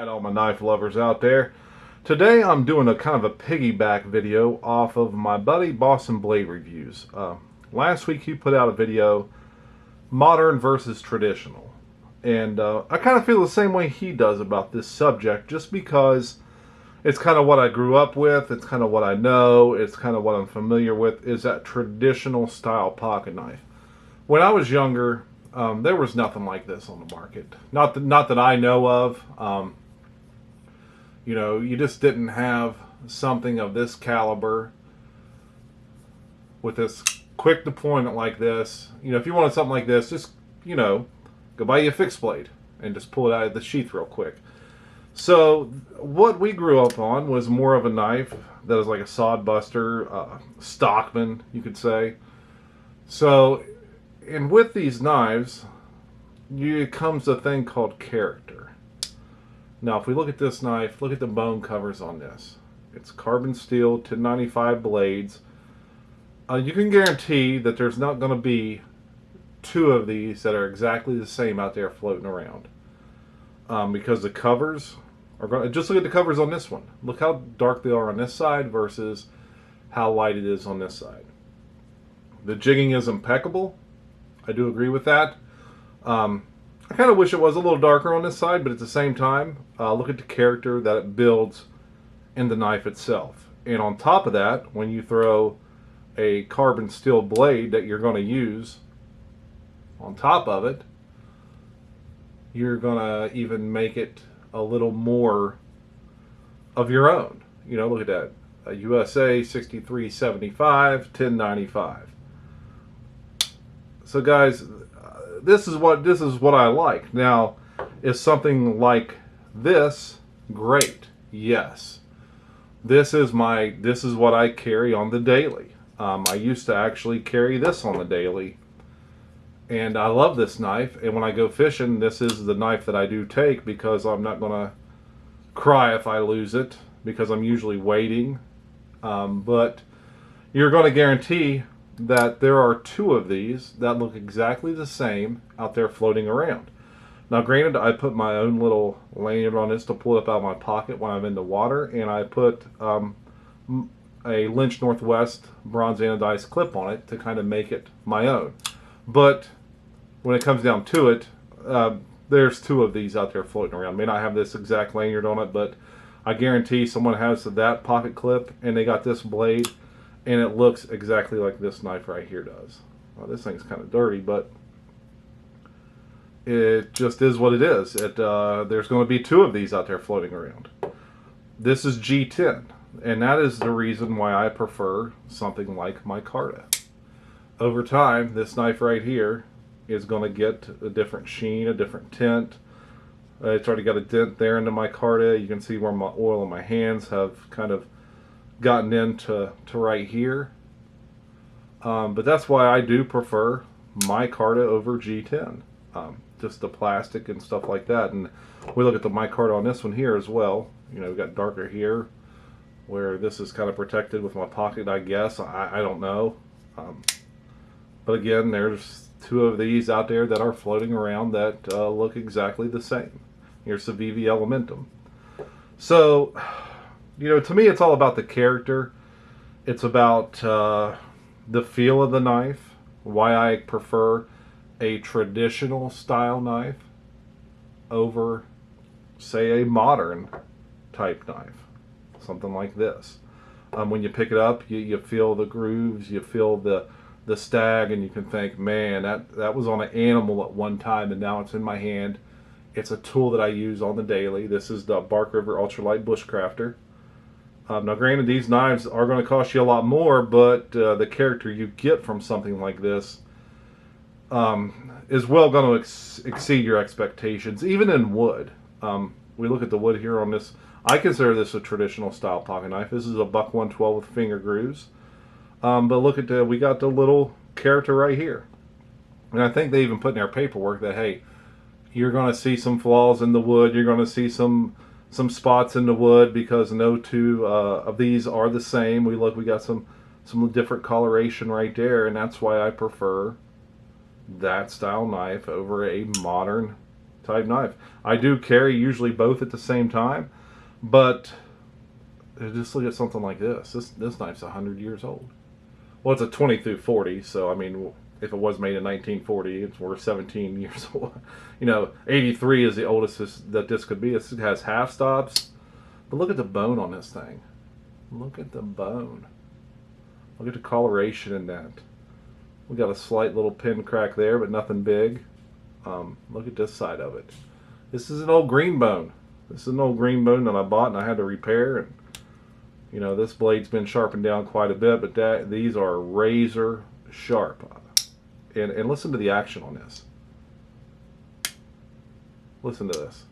Alright, all my knife lovers out there. Today I'm doing a kind of a piggyback video off of my buddy Boston Blade Reviews. Last week he put out a video, modern versus traditional. And I kind of feel the same way he does about this subject, just because it's kind of what I grew up with, it's kind of what I know, it's kind of what I'm familiar with, is that traditional style pocket knife. When I was younger, there was nothing like this on the market. Not that I know of. You know, you just didn't have something of this caliber with this quick deployment like this. You know, if you wanted something like this, just, you know, go buy you a fixed blade and just pull it out of the sheath real quick. So what we grew up on was more of a knife that is like a sod buster, stockman, you could say. So, and with these knives, it comes a thing called character. Now, if we look at this knife, look at the bone covers on this. It's carbon steel 1095 blades. You can guarantee that there's not going to be two of these that are exactly the same out there floating around. Because the covers are going to, just look at the covers on this one. Look how dark they are on this side versus how light it is on this side. The jigging is impeccable. I do agree with that. I kind of wish it was a little darker on this side, but at the same time, look at the character that it builds in the knife itself. And on top of that, when you throw a carbon steel blade that you're going to use on top of it, you're going to even make it a little more of your own. You know, look at that. A USA 6375, 1095. So guys, this is what I like. Now, is something like this great? Yes. This is what I carry on the daily. I used to actually carry this on the daily, and I love this knife. And when I go fishing, this is the knife that I do take, because I'm not gonna cry if I lose it, because I'm usually waiting. But you're going to guarantee that there are two of these that look exactly the same out there floating around. Now granted, I put my own little lanyard on this to pull it up out of my pocket when I'm in the water, and I put a Lynch Northwest bronze anodized clip on it to kind of make it my own. But when it comes down to it, there's two of these out there floating around. May not have this exact lanyard on it, but I guarantee someone has that pocket clip and they got this blade, and it looks exactly like this knife right here does. Well, this thing's kind of dirty, but it just is what it is. There's going to be two of these out there floating around. This is G10, and that is the reason why I prefer something like my Carta. Over time, this knife right here is going to get a different sheen, a different tint. It's already got a dent there into my Carta. You can see where my oil in my hands have kind of gotten into right here. But that's why I do prefer my Carta over G10. Just the plastic and stuff like that. And we look at the micarta on this one here as well. You know, we've got darker here, where this is kind of protected with my pocket, I guess. I don't know. But again, there's two of these out there that are floating around that look exactly the same. Here's the VV Elementum. So, you know, to me it's all about the character. It's about the feel of the knife, why I prefer a traditional style knife over, say, a modern type knife. Something like this. When you pick it up, you feel the grooves, you feel the stag, and you can think, man, that was on an animal at one time, and now it's in my hand. It's a tool that I use on the daily. This is the Bark River Ultralight Bushcrafter. Now granted, these knives are going to cost you a lot more, but the character you get from something like this is well going to exceed your expectations, even in wood. We look at the wood here on this. I consider this a traditional style pocket knife. This is a buck 112 with finger grooves. But look at we got the little character right here. And I think they even put in their paperwork that, hey, you're going to see some flaws in the wood. You're going to see some spots in the wood, because no two of these are the same. We got some different coloration right there, and that's why I prefer that style knife over a modern type knife. I do carry usually both at the same time, but just look at something like this. This knife's 100 years old. Well, it's a 20 through 40, so I mean, if it was made in 1940, it's worth 17 years old. You know, 83 is the oldest that this could be. It has half stops, but look at the bone on this thing. Look at the bone. Look at the coloration in that. We got a slight little pin crack there, but nothing big. Look at this side of it. This is an old green bone. This is an old green bone that I bought and I had to repair. And you know, this blade's been sharpened down quite a bit, but these are razor sharp. And listen to the action on this. Listen to this.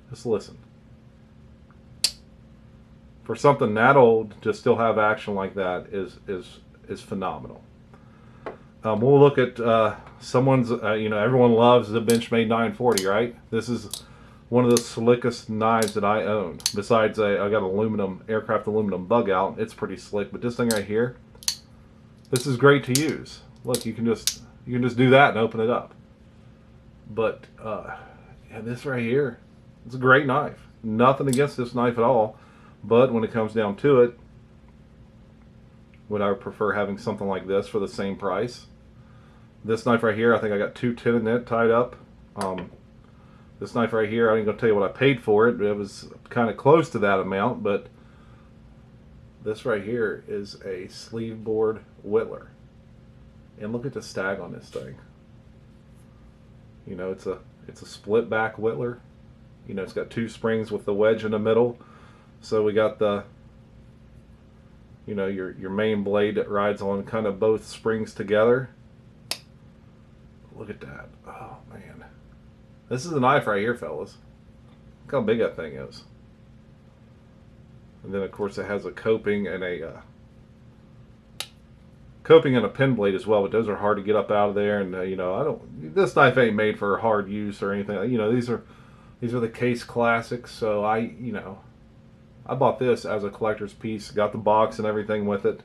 Just listen. For something that old to still have action like that is phenomenal. We'll look at someone's. You know, everyone loves the Benchmade 940, right? This is one of the slickest knives that I own. Besides, I got aluminum, aircraft aluminum bug out. It's pretty slick, but this thing right here, this is great to use. Look, you can just do that and open it up. But yeah, this right here, it's a great knife. Nothing against this knife at all, but when it comes down to it, would I prefer having something like this for the same price? This knife right here, I think I got 210 in it tied up. This knife right here, I ain't gonna tell you what I paid for it. It was kind of close to that amount, but this right here is a sleeve board whittler. And look at the stag on this thing. You know, it's a split back whittler. You know, it's got 2 springs with the wedge in the middle. So we got the, you know, your main blade that rides on kind of both springs together. Look at that. Oh man. This is a knife right here, fellas. Look how big that thing is. And then of course it has a coping and a pin blade as well, but those are hard to get up out of there. And you know, this knife ain't made for hard use or anything. You know, these are the Case Classics. So I bought this as a collector's piece, got the box and everything with it.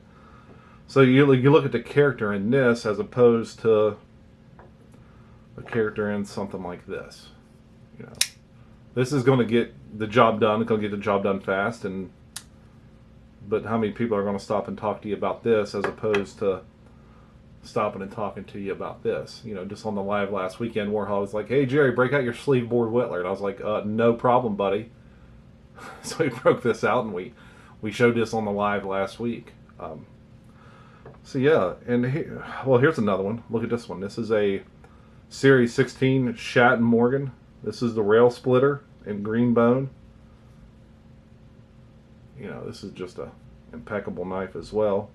So you look at the character in this as opposed to a character in something like this. You know, this is going to get the job done. It's going to get the job done fast. But how many people are going to stop and talk to you about this as opposed to stopping and talking to you about this? You know, just on the live last weekend, Warhol was like, "Hey Jerry, break out your sleeve board whittler," and I was like, "No problem, buddy." So we broke this out and we showed this on the live last week. So yeah, and here's another one. Look at this one. This is a Series 16 Shat & Morgan. This is the rail splitter in green bone. You know, this is just a impeccable knife as well.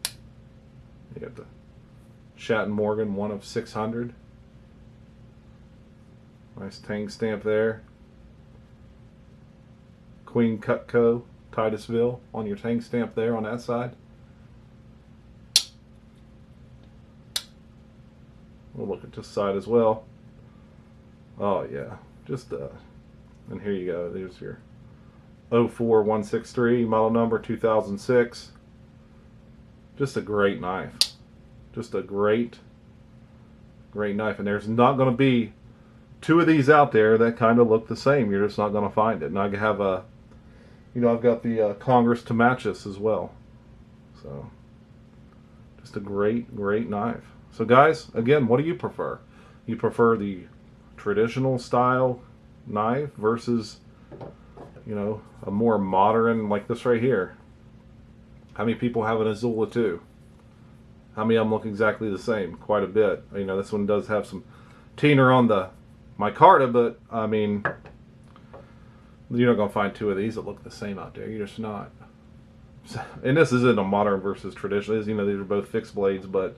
You got the Shat & Morgan 1 of 600. Nice tang stamp there. Queen Cutco, Titusville on your tang stamp there on that side. We'll look at this side as well. Oh yeah, just and here you go. There's your 04163 model number 2006. Just a great knife. Just a great knife. And there's not going to be 2 of these out there that kind of look the same. You're just not going to find it. And I have a, you know, I've got the Congress to match this as well. So just a great knife. So guys, again, what do you prefer? You prefer the traditional style knife versus, you know, a more modern like this right here? How many people have an Azula 2? How many of them look exactly the same? Quite a bit. You know, this one does have some teener on the micarta, but I mean, you're not going to find 2 of these that look the same out there. You're just not. And this isn't a modern versus traditional. You know, these are both fixed blades, but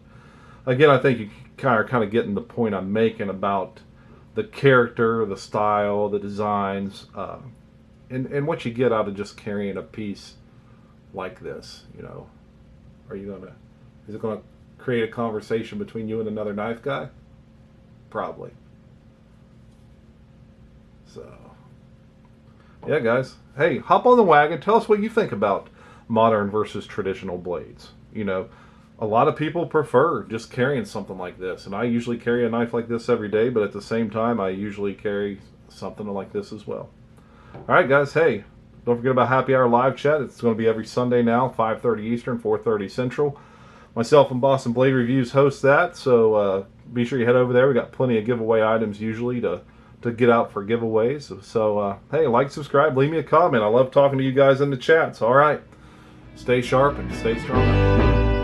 again, I think you kind of getting the point I'm making about the character, the style, the designs, and what you get out of just carrying a piece like this. You know, is it gonna create a conversation between you and another knife guy? Probably. So, yeah, guys. Hey, hop on the wagon. Tell us what you think about modern versus traditional blades. You know, a lot of people prefer just carrying something like this, and I usually carry a knife like this every day, but at the same time I usually carry something like this as well. Alright guys, hey, don't forget about Happy Hour live chat. It's going to be every Sunday now, 5:30 Eastern, 4:30 Central. Myself and Boston Blade Reviews host that, so be sure you head over there. We got plenty of giveaway items usually to get out for giveaways. So hey, like, subscribe, leave me a comment. I love talking to you guys in the chats. Alright, stay sharp and stay strong.